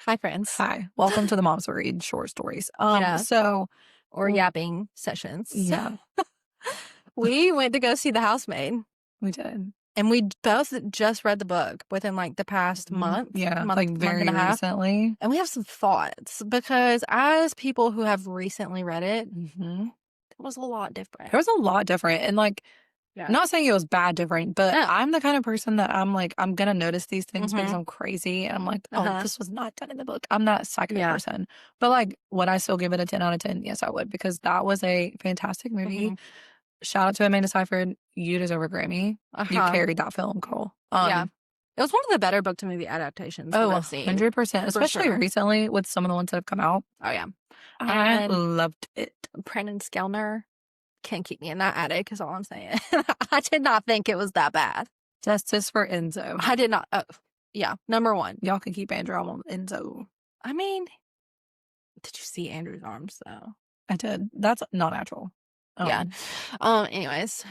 Hi, friends. Hi, welcome to the Moms Who Read Short Stories. Yeah. So Or yapping sessions. yeah, We went to go see The Housemaid, we did. and we both just read the book within like the past Yeah, month like and very a half. recently. And we have some thoughts because as people who have recently read it, hmm it was a lot different. It was a lot different, and like, Yeah. not saying it was bad different, but No. I'm the kind of person that I'm like, I'm gonna notice these things because Mhm. I'm crazy, and I'm like, oh, Uh-huh. this was not done in the book. I'm that psychic Yeah. person, but like, would I still give it a 10 out of 10? Yes, I would, because that was a fantastic movie. Mhm. Shout out to Amanda Seyfried. You deserve a Grammy. You Uh-huh. carried that film, girl. Yeah. It was one of the better book to movie adaptations that Oh, I've seen. 100%, especially sure. recently with some of the ones that have come out. Oh, yeah. I And loved it. Brandon Skellner can't keep me in that attic is all I'm saying. I did not think it was that bad. Justice for Enzo. I did not. Oh, yeah. Number one. Y'all can keep Andrew. I want Enzo. I mean, did you see Andrew's arms though? I did. That's not natural. Yeah. Anyways.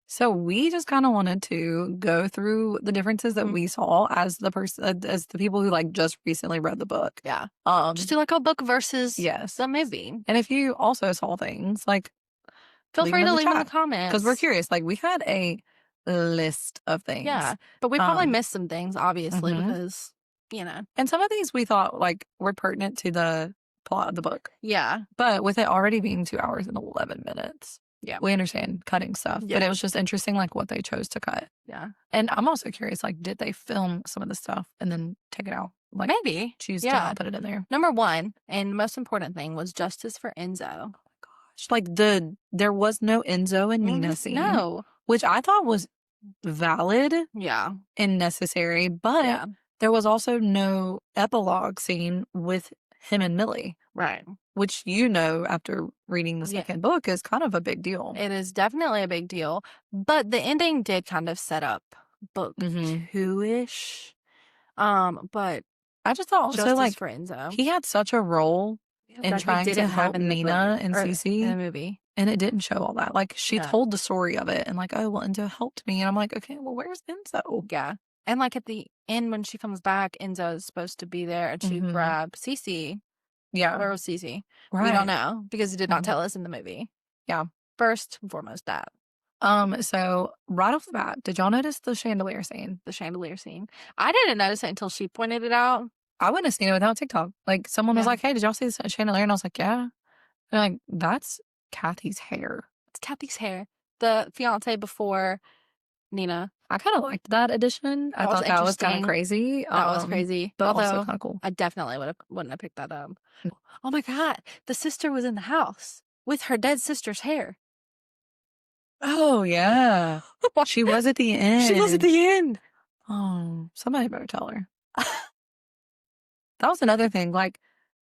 So we just kind of wanted to go through the differences that we saw as the person, as the people who like just recently read the book. Yeah. Um, Just do like a book versus yes. the movie. And if you also saw things, like, Feel free to leave in the chat, comments. because we're curious. Like, we had a list of things. Yeah. But we probably missed some things, obviously, because, And some of these we thought like were pertinent to the plot of the book. Yeah. But with it already being 2 hours and 11 minutes, Yeah. we understand cutting stuff. Yeah. But it was just interesting, like, what they chose to cut. Yeah. And I'm also curious, like, did they film some of the stuff and then take it out? Like, Maybe. choose to not put it in there. Number one, and most important thing, was justice for Enzo. Like, there was no Enzo and Nina scene. No. Which I thought was valid. Yeah. And necessary. But there was also no epilogue scene with him and Millie. Right. Which, after reading the second book, is kind of a big deal. It is definitely a big deal. But the ending did kind of set up book 2-ish. But I just thought also, justice like, for Enzo. he had such a role in trying to help Nina and Cece in the movie. And it didn't show all that. Like, she told the story of it and like, oh, well, Enzo helped me. And I'm like, okay, well, where's Enzo? Yeah. And like at the end when she comes back, Enzo is supposed to be there to grab Cece. Yeah. Where was Cece? Right. We don't know because he did not tell us in the movie. Yeah. First and foremost that. So right off the bat, did y'all notice the chandelier scene? The chandelier scene. I didn't notice it until she pointed it out. I wouldn't have seen it without TikTok. Like, someone was like, hey, did y'all see this chandelier? And I was like, yeah. And like, that's Kathy's hair. It's Kathy's hair. The fiance before Nina. I kind of liked that addition. I thought that was kind of crazy. That was crazy. But although, also kind of cool. I definitely wouldn't have picked that up. Oh my God. The sister was in the house with her dead sister's hair. Oh, yeah. She was at the end. She was at the end. Oh, somebody better tell her. That was another thing. Like,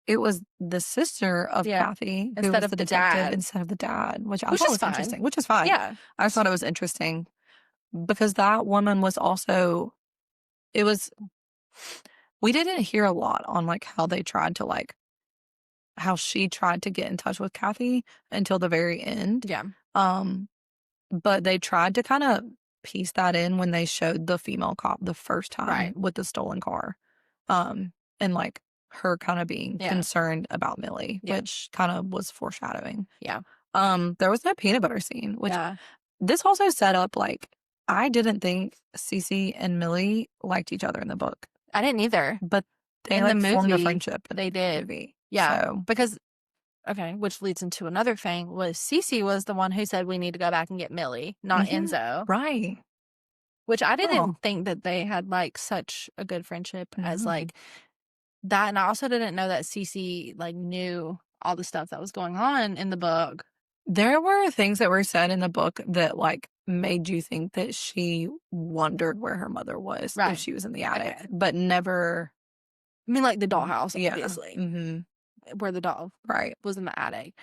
it was the sister of Kathy instead of the the detective dad. instead of the dad, which I thought was interesting. Which is fine. Yeah. I thought it was interesting because that woman was also, we didn't hear a lot on like how they tried to like, how she tried to get in touch with Kathy until the very end. Yeah. But they tried to kind of piece that in when they showed the female cop the first time with the stolen car. And like her kind of being concerned about Millie, which kind of was foreshadowing. Yeah. There was that peanut butter scene, which this also set up like, I didn't think Cece and Millie liked each other in the book. I didn't either. But they in like the movie, formed a friendship. They did. Movie. Yeah. So. Because, which leads into another thing, was Cece was the one who said we need to go back and get Millie, not Enzo. Right. Which I didn't think that they had like such a good friendship as like that. And I also didn't know that Cece like knew all the stuff that was going on in the book. There were things that were said in the book that like made you think that she wondered where her mother was if she was in the attic, but never. I mean, like the dollhouse, obviously, where the doll was in the attic.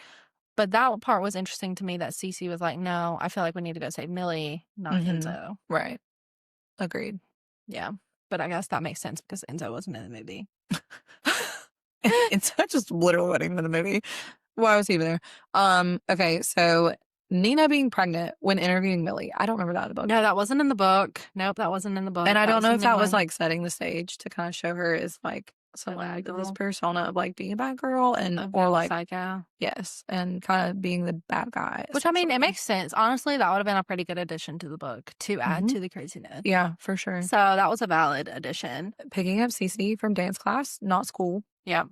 But that part was interesting to me that Cece was like, no, I feel like we need to go save Millie, not Enzo. Right. Agreed. Yeah. But I guess that makes sense because Enzo wasn't in the movie. Enzo just literally wasn't even in the movie. Why was he even there? Okay, so Nina being pregnant when interviewing Millie. I don't remember that in the book. No, that wasn't in the book. Nope, that wasn't in the book. And I don't know if that was like setting the stage to kind of show her as like someone with this persona of like being a bad girl and or like psycho. Yes, and kind of being the bad guy. Which I mean, it makes sense. Honestly, that would have been a pretty good addition to the book to add to the craziness. Yeah, for sure. So that was a valid addition. Picking up Cece from dance class, not school. Yeah.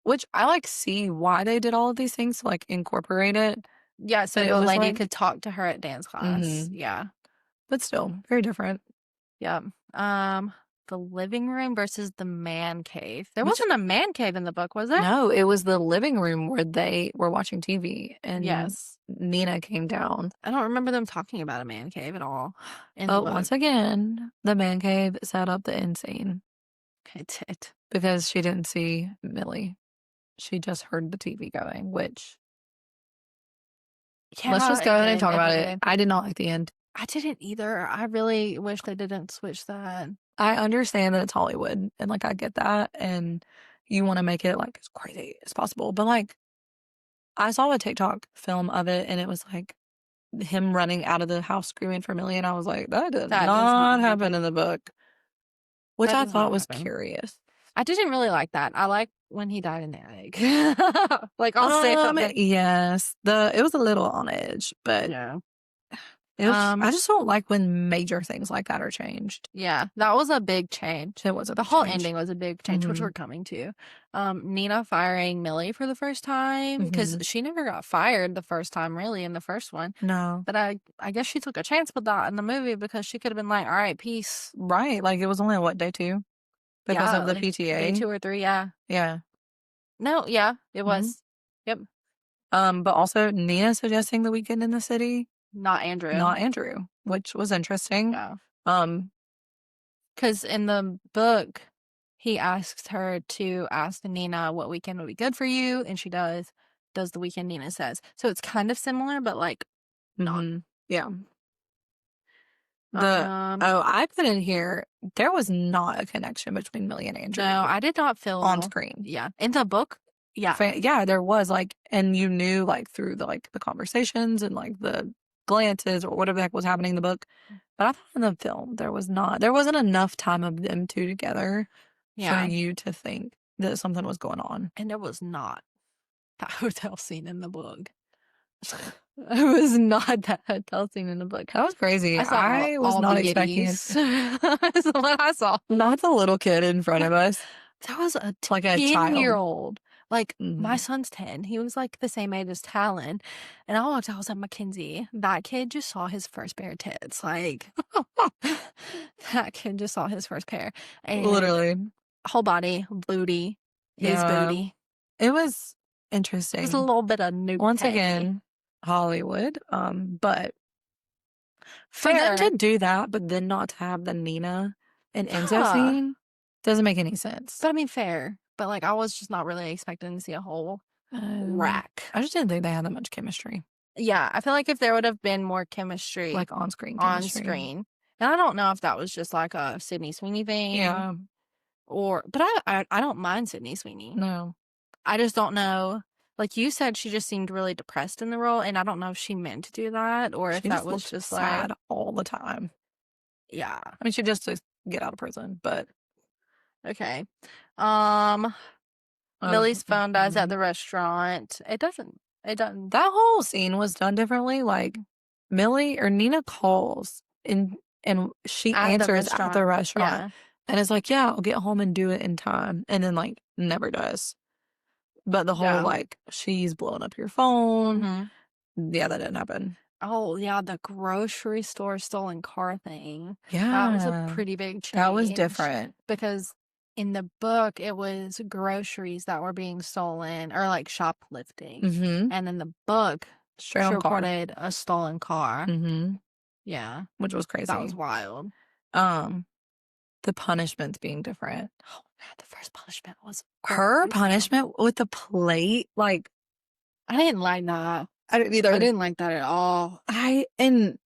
Which I like see why they did all of these things to like incorporate it. Yeah, so the lady could talk to her at dance class. Yeah. But still, very different. Yeah. The living room versus the man cave. There wasn't a man cave in the book, was there? No, it was the living room where they were watching TV and Nina came down. I don't remember them talking about a man cave at all. But once again, the man cave set up the end scene. It did. Because she didn't see Millie. She just heard the TV going, which let's just go ahead and talk about it. I did not like the end. I didn't either. I really wish they didn't switch that. I understand that it's Hollywood and like I get that and you want to make it like as crazy as possible. But like I saw a TikTok film of it and it was like him running out of the house screaming for Millie and I was like, that does not happen in the book. Which I thought was curious. I didn't really like that. I like when he died in the attic. Like I'll say yes. It was a little on edge, but yeah. I just don't like when major things like that are changed. Yeah, that was a big change. It was the whole ending was a big change, which we're coming to. Nina firing Millie for the first time because she never got fired the first time, really, in the first one. No, but I guess she took a chance with that in the movie because she could have been like, "All right, peace." Right, like it was only what, day 2 because of the PTA. Day 2 or 3, yeah. Yeah. No, yeah, it was. Yep. But also Nina suggesting the weekend in the city. Not Andrew, which was interesting. Yeah. Because in the book, he asks her to ask Nina what weekend would be good for you, and she does the weekend Nina says. So it's kind of similar, but like not. Yeah. I put in here, there was not a connection between Millie and Andrew. No, I did not feel on screen. Yeah. In the book, yeah. Yeah, there was like, and you knew like through the like the conversations and like the glances or whatever the heck was happening in the book. But I thought in the film there wasn't enough time of them two together for you to think that something was going on. And there was not that hotel scene in the book. It was not that hotel scene in the book. That was crazy. I was not expecting it. That's what I saw. Not the little kid in front of us. That was a like a 10-year-old. Like, my son's 10. He was, like, the same age as Talon. And I was at Mckenzie. That kid just saw his first pair of tits. Like, that kid just saw his first pair. And literally. Whole body, booty, his booty. It was interesting. Just a little bit of nudity. Once again, Hollywood. But for them to do that, but then not to have the Nina and Enzo scene, doesn't make any sense. But I mean, fair. But, like, I was just not really expecting to see a whole rack. I just didn't think they had that much chemistry. Yeah, I feel like if there would have been more chemistry. Like, on-screen chemistry. On-screen. And I don't know if that was just, like, a Sydney Sweeney thing. Yeah. But I don't mind Sydney Sweeney. No. I just don't know. Like you said, she just seemed really depressed in the role. And I don't know if she meant to do that or if that was just sad all the time. Yeah. I mean, she just to get out of prison, but... Okay. Millie's phone dies at the restaurant. It doesn't. That whole scene was done differently. Like Millie or Nina calls and she answers at the restaurant. Yeah. And it's like, yeah, I'll get home and do it in time. And then like never does. But the whole like she's blowing up your phone. Yeah, that didn't happen. Oh, yeah, the grocery store stolen car thing. Yeah. That was a pretty big change. That was different. Because in the book, it was groceries that were being stolen or like shoplifting. And in the book, she reported a stolen car. Yeah. Which was crazy. That was wild. The punishments being different. Oh, God, the first punishment was her punishment with the plate. Like, I didn't like that. I didn't either. I didn't like that at all. In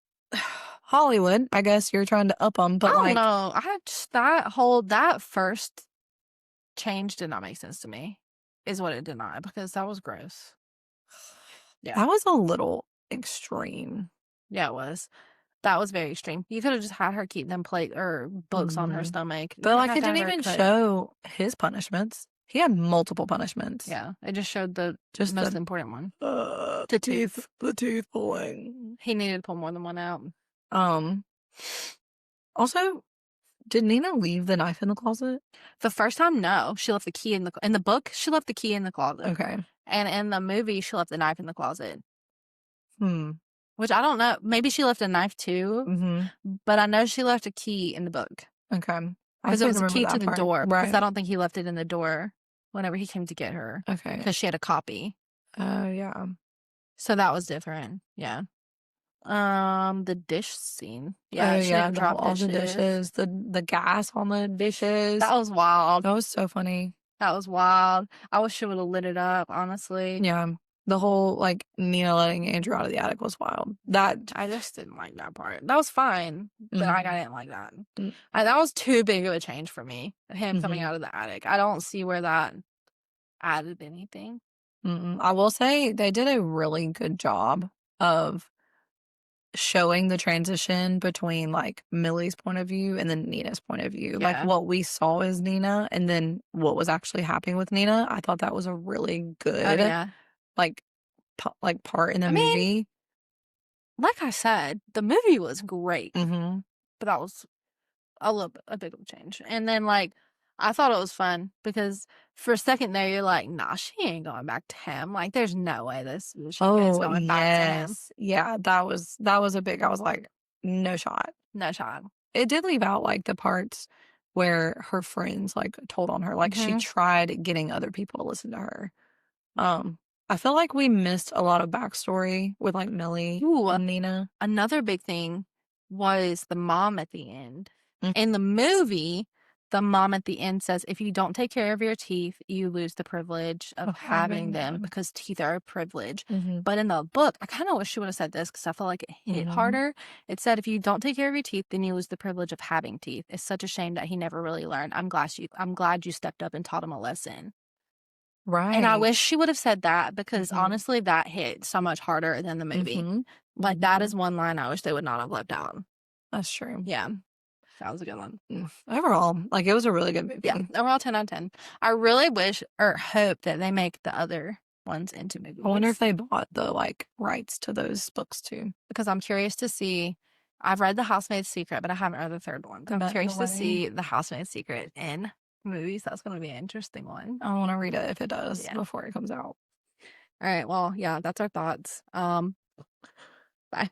Hollywood, I guess you're trying to up them, but I don't know. That first change did not make sense to me. Is what it did not, because that was gross. Yeah, that was a little extreme. Yeah, it was. That was very extreme. You could have just had her keep them plate or books on her Mhm. stomach. You But, didn't like, have it to have didn't her even cut. show his punishments. He had multiple punishments. Yeah, it just showed the Just most important one. the teeth pulling. He needed to pull more than one out. Um, also, did Nina leave the knife in the closet? The first time, no. She left the key in the book, she left the key in the closet. Okay. And in the movie, she left the knife in the closet. Hmm. Which I don't know. Maybe she left a knife too, but I know she left a key in the book. Okay. I Because it couldn't was a remember key to that the part. door. Because I Right. don't think he left it in the door whenever he came to get her. Okay. Because she had a copy. Yeah. So that was different. Yeah. The dish scene. Yeah, Oh, she yeah, didn't drop all the dishes. dishes, the gas on the dishes. That was wild. That was so funny. That was wild. I wish she would have lit it up, honestly. Yeah. The whole, like, Nina letting Andrew out of the attic was wild. I just didn't like that part. That was fine, but I didn't like that. Mm. That was too big of a change for me, him coming Mhm. out of the attic. I don't see where that added anything. I will say they did a really good job of showing the transition between, like, Millie's point of view and then Nina's point of view. Like, Yeah. what we saw as Nina and then what was actually happening with Nina. I thought that was a really Oh, good, yeah. like, part in the I mean, movie. like I said, the movie was great, Mhm. but that was a big of a change. And then, like, I thought it was fun because for a second there, you're like, nah, she ain't going back to him. Like, there's no way she is Oh, going back to him. yes. Yeah, that was a big I was like, "No shot." No shot. It did leave out, like, the parts where her friends, like, told on her, like, she Hmm. tried getting other people to listen to her. Um, I feel like we missed a lot of backstory with, like, Millie Ooh, and Nina. another big thing was the mom at the end. Mm. In the movie, the mom at the end says, if you don't take care of your teeth, you lose the privilege of Of having having them them. because teeth are a privilege. Mhm. But in the book, I kind of wish she would have said this because I feel like it hit Mhm. harder. It said, if you don't take care of your teeth, then you lose the privilege of having teeth. It's such a shame that he never really learned. I'm glad you stepped up and taught him a lesson. And I Right. wish she would have said that because Mhm. honestly, that hit so much harder than the movie. Mhm. Like, that is one line I wish they would not have left out. That's true. Yeah, that was a good one. Overall, like, it was a really good Yeah, movie. overall 10 out of 10. I really wish or hope that they make the other ones into I wonder if movies they bought the, like, rights to those books too. because I'm curious to see. I've read The Housemaid's Secret, but I haven't read the third one. So I'm Met in the curious to Wedding. see The Housemaid's Secret in movies. That's going to be an interesting one. I wanna read it if it does Yeah. before it comes out. All right. Well, yeah, that's our thoughts. Bye.